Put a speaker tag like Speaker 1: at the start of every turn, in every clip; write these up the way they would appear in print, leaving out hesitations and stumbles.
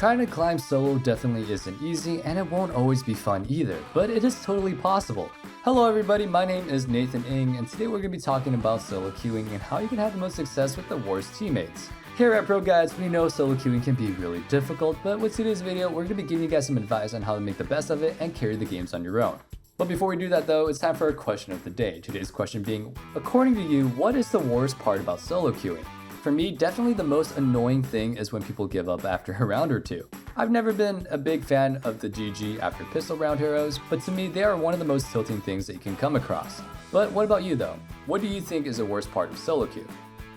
Speaker 1: Trying to climb solo definitely isn't easy, and it won't always be fun either, but it is totally possible. Hello everybody, my name is Nathan Ng, and today we're going to be talking about solo queuing and how you can have the most success with the worst teammates. Here at ProGuides, we know solo queuing can be really difficult, but with today's video, we're going to be giving you guys some advice on how to make the best of it and carry the games on your own. But before we do that though, it's time for our question of the day. Today's question being, according to you, what is the worst part about solo queuing? For me, definitely the most annoying thing is when people give up after a round or two. I've never been a big fan of the GG after pistol round heroes, but to me they are one of the most tilting things that you can come across. But what about you though? What do you think is the worst part of solo queue?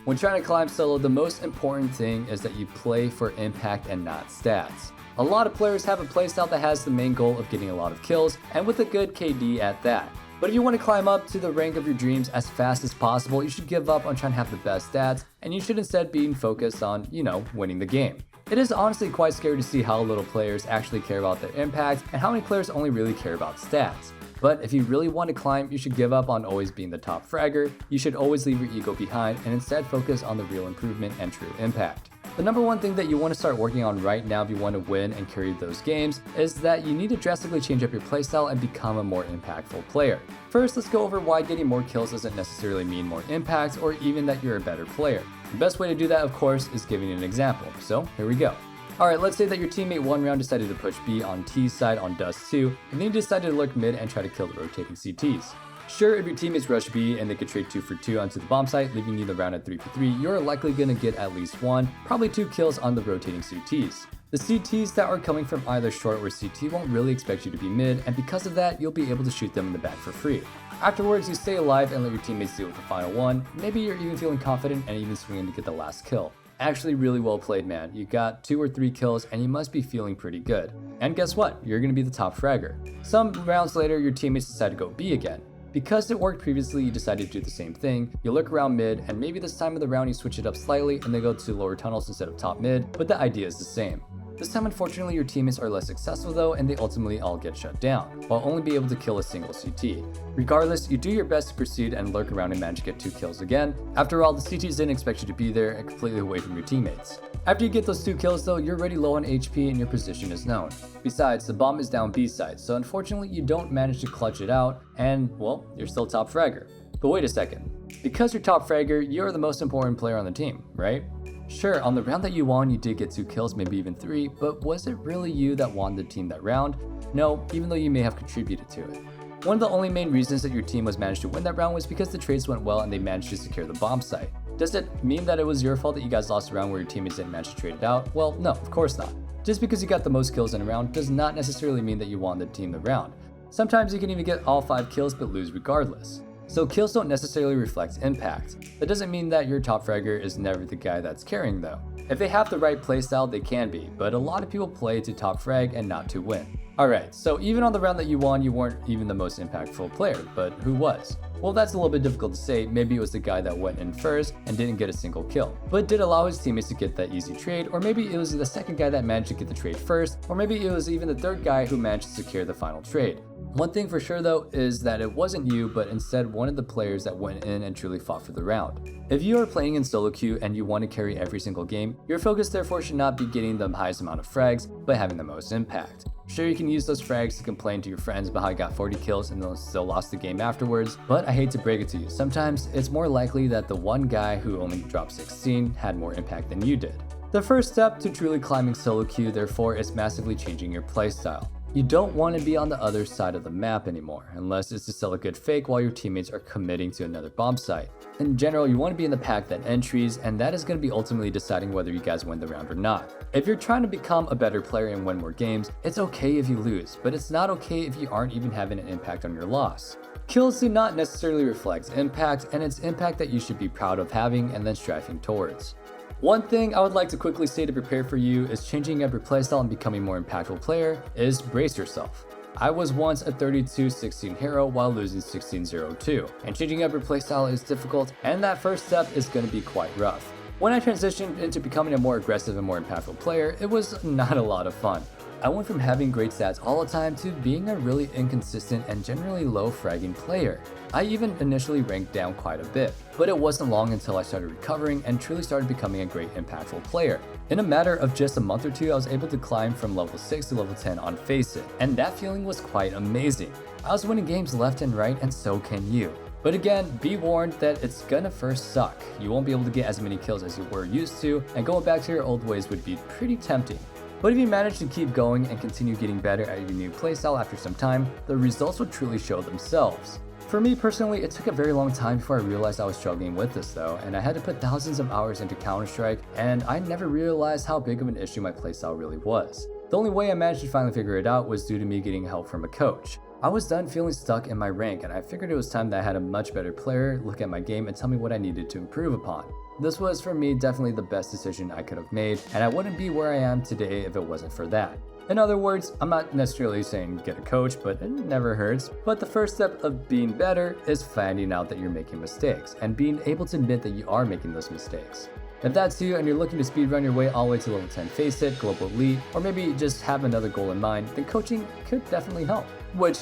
Speaker 1: When trying to climb solo, the most important thing is that you play for impact and not stats. A lot of players have a playstyle that has the main goal of getting a lot of kills, and with a good KD at that. But if you want to climb up to the rank of your dreams as fast as possible, you should give up on trying to have the best stats, and you should instead be focused on, winning the game. It is honestly quite scary to see how little players actually care about their impact, and how many players only really care about stats. But if you really want to climb, you should give up on always being the top fragger, you should always leave your ego behind, and instead focus on the real improvement and true impact. The number one thing that you want to start working on right now if you want to win and carry those games is that you need to drastically change up your playstyle and become a more impactful player. First, let's go over why getting more kills doesn't necessarily mean more impact or even that you're a better player. The best way to do that, of course, is giving an example. So here we go. Alright, let's say that your teammate one round decided to push B on T's side on Dust 2, and then you decided to lurk mid and try to kill the rotating CTs. Sure, if your teammates rush B and they could trade 2 for 2 onto the bomb site, leaving you the round at 3 for 3, you're likely gonna get at least 1, probably 2 kills on the rotating CTs. The CTs that are coming from either short or CT won't really expect you to be mid, and because of that, you'll be able to shoot them in the back for free. Afterwards, you stay alive and let your teammates deal with the final one. Maybe you're even feeling confident and even swinging to get the last kill. Actually really well played, man. You got 2 or 3 kills and you must be feeling pretty good. And guess what? You're gonna be the top fragger. Some rounds later, your teammates decide to go B again. Because it worked previously, you decided to do the same thing. You look around mid, and maybe this time of the round you switch it up slightly and they go to lower tunnels instead of top mid, but the idea is the same. This time, unfortunately, your teammates are less successful though, and they ultimately all get shut down, while only be able to kill a single CT. Regardless, you do your best to proceed and lurk around and manage to get 2 kills again. After all, the CTs didn't expect you to be there and completely away from your teammates. After you get those 2 kills though, you're already low on HP and your position is known. Besides, the bomb is down B side, so unfortunately you don't manage to clutch it out, and well, you're still top fragger. But wait a second. Because you're top fragger, you're the most important player on the team, right? Sure, on the round that you won, you did get 2 kills, maybe even 3, but was it really you that won the team that round? No, even though you may have contributed to it. One of the only main reasons that your team was managed to win that round was because the trades went well and they managed to secure the bomb site. Does it mean that it was your fault that you guys lost a round where your teammates didn't manage to trade it out? Well, no, of course not. Just because you got the most kills in a round does not necessarily mean that you won the team the round. Sometimes you can even get all 5 kills but lose regardless. So kills don't necessarily reflect impact. That doesn't mean that your top fragger is never the guy that's carrying though. If they have the right playstyle, they can be, but a lot of people play to top frag and not to win. Alright, so even on the round that you won, you weren't even the most impactful player, but who was? Well, that's a little bit difficult to say. Maybe it was the guy that went in first and didn't get a single kill, but did allow his teammates to get that easy trade, or maybe it was the second guy that managed to get the trade first, or maybe it was even the third guy who managed to secure the final trade. One thing for sure though is that it wasn't you, but instead one of the players that went in and truly fought for the round. If you are playing in solo queue and you want to carry every single game, your focus therefore should not be getting the highest amount of frags, but having the most impact. Sure, you can use those frags to complain to your friends about how you got 40 kills and then still lost the game afterwards, but I hate to break it to you, sometimes it's more likely that the one guy who only dropped 16 had more impact than you did. The first step to truly climbing solo queue therefore is massively changing your playstyle. You don't want to be on the other side of the map anymore, unless it's to sell a good fake while your teammates are committing to another bomb site. In general, you want to be in the pack that entries, and that is going to be ultimately deciding whether you guys win the round or not. If you're trying to become a better player and win more games, it's okay if you lose, but it's not okay if you aren't even having an impact on your loss. Kills do not necessarily reflect impact, and it's impact that you should be proud of having and then striving towards. One thing I would like to quickly say to prepare for you is changing up your playstyle and becoming a more impactful player is brace yourself. I was once a 32-16 hero while losing 16-0-2, and changing up your playstyle is difficult, and that first step is going to be quite rough. When I transitioned into becoming a more aggressive and more impactful player, it was not a lot of fun. I went from having great stats all the time to being a really inconsistent and generally low fragging player. I even initially ranked down quite a bit, but it wasn't long until I started recovering and truly started becoming a great impactful player. In a matter of just a month or two, I was able to climb from level 6 to level 10 on Faceit, and that feeling was quite amazing. I was winning games left and right, and so can you. But again, be warned that it's gonna first suck. You won't be able to get as many kills as you were used to, and going back to your old ways would be pretty tempting. But if you manage to keep going and continue getting better at your new playstyle after some time, the results will truly show themselves. For me personally, it took a very long time before I realized I was struggling with this though, and I had to put thousands of hours into Counter-Strike, and I never realized how big of an issue my playstyle really was. The only way I managed to finally figure it out was due to me getting help from a coach. I was done feeling stuck in my rank, and I figured it was time that I had a much better player look at my game and tell me what I needed to improve upon. This was for me definitely the best decision I could have made, and I wouldn't be where I am today if it wasn't for that. In other words, I'm not necessarily saying get a coach, but it never hurts. But the first step of being better is finding out that you're making mistakes and being able to admit that you are making those mistakes. If that's you and you're looking to speedrun your way all the way to level 10 Faceit, Global Elite, or maybe just have another goal in mind, then coaching could definitely help. Which,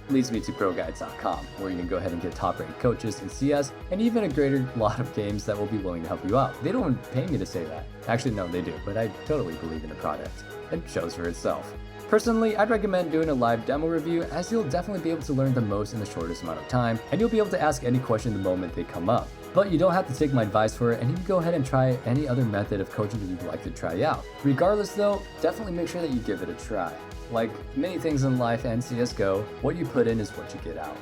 Speaker 1: leads me to ProGuides.com, where you can go ahead and get top-ranked coaches in CS and even a greater lot of games that will be willing to help you out. They don't pay me to say that. Actually, no, they do, but I totally believe in the product. It shows for itself. Personally, I'd recommend doing a live demo review, as you'll definitely be able to learn the most in the shortest amount of time, and you'll be able to ask any question the moment they come up. But you don't have to take my advice for it, and you can go ahead and try any other method of coaching that you'd like to try out. Regardless though, definitely make sure that you give it a try. Like many things in life and CSGO, what you put in is what you get out.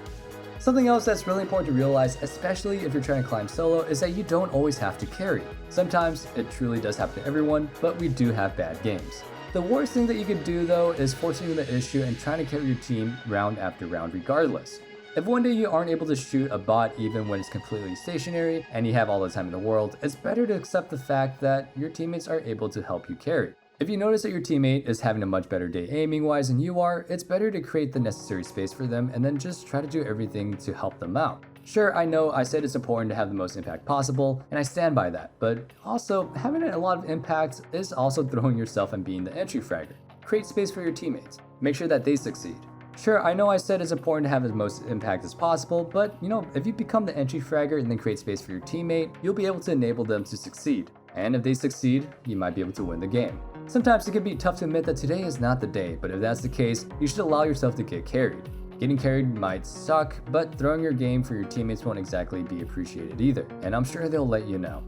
Speaker 1: Something else that's really important to realize, especially if you're trying to climb solo, is that you don't always have to carry. Sometimes it truly does happen to everyone, but we do have bad games. The worst thing that you could do though is forcing the issue and trying to carry your team round after round regardless. If one day you aren't able to shoot a bot even when it's completely stationary and you have all the time in the world, it's better to accept the fact that your teammates are able to help you carry. If you notice that your teammate is having a much better day aiming wise than you are, it's better to create the necessary space for them and then just try to do everything to help them out. Sure, I know I said it's important to have the most impact possible, and I stand by that, but also having a lot of impact is also throwing yourself and being the entry fragger. Create space for your teammates. Make sure that they succeed. Sure, I know I said it's important to have the most impact as possible, but if you become the entry fragger and then create space for your teammate, you'll be able to enable them to succeed. And if they succeed, you might be able to win the game. Sometimes it can be tough to admit that today is not the day, but if that's the case, you should allow yourself to get carried. Getting carried might suck, but throwing your game for your teammates won't exactly be appreciated either, and I'm sure they'll let you know.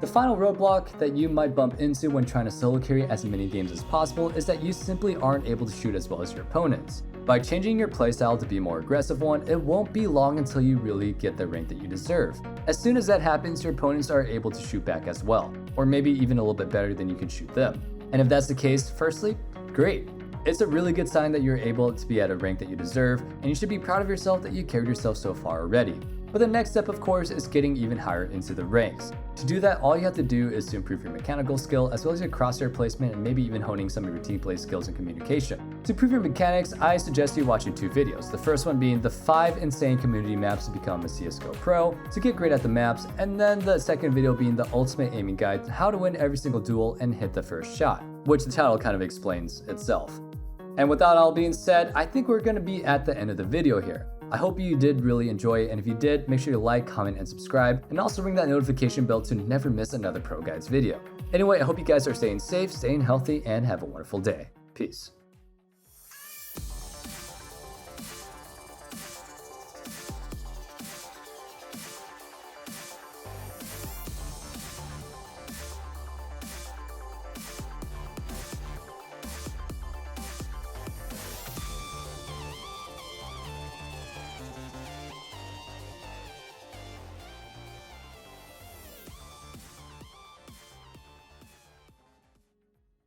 Speaker 1: The final roadblock that you might bump into when trying to solo carry as many games as possible is that you simply aren't able to shoot as well as your opponents. By changing your playstyle to be a more aggressive one, it won't be long until you really get the rank that you deserve. As soon as that happens, your opponents are able to shoot back as well, or maybe even a little bit better than you can shoot them. And if that's the case, firstly, great. It's a really good sign that you're able to be at a rank that you deserve, and you should be proud of yourself that you carried yourself so far already. But the next step, of course, is getting even higher into the ranks. To do that, all you have to do is to improve your mechanical skill, as well as your crosshair placement, and maybe even honing some of your team play skills and communication. To improve your mechanics, I suggest you watching 2 videos. The first one being the 5 insane community maps to become a CSGO pro, to get great at the maps, and then the second video being the ultimate aiming guide, how to win every single duel and hit the first shot, which the title kind of explains itself. And with that all being said, I think we're going to be at the end of the video here. I hope you did really enjoy it, and if you did, make sure to like, comment, and subscribe, and also ring that notification bell to never miss another ProGuides video. Anyway, I hope you guys are staying safe, staying healthy, and have a wonderful day. Peace.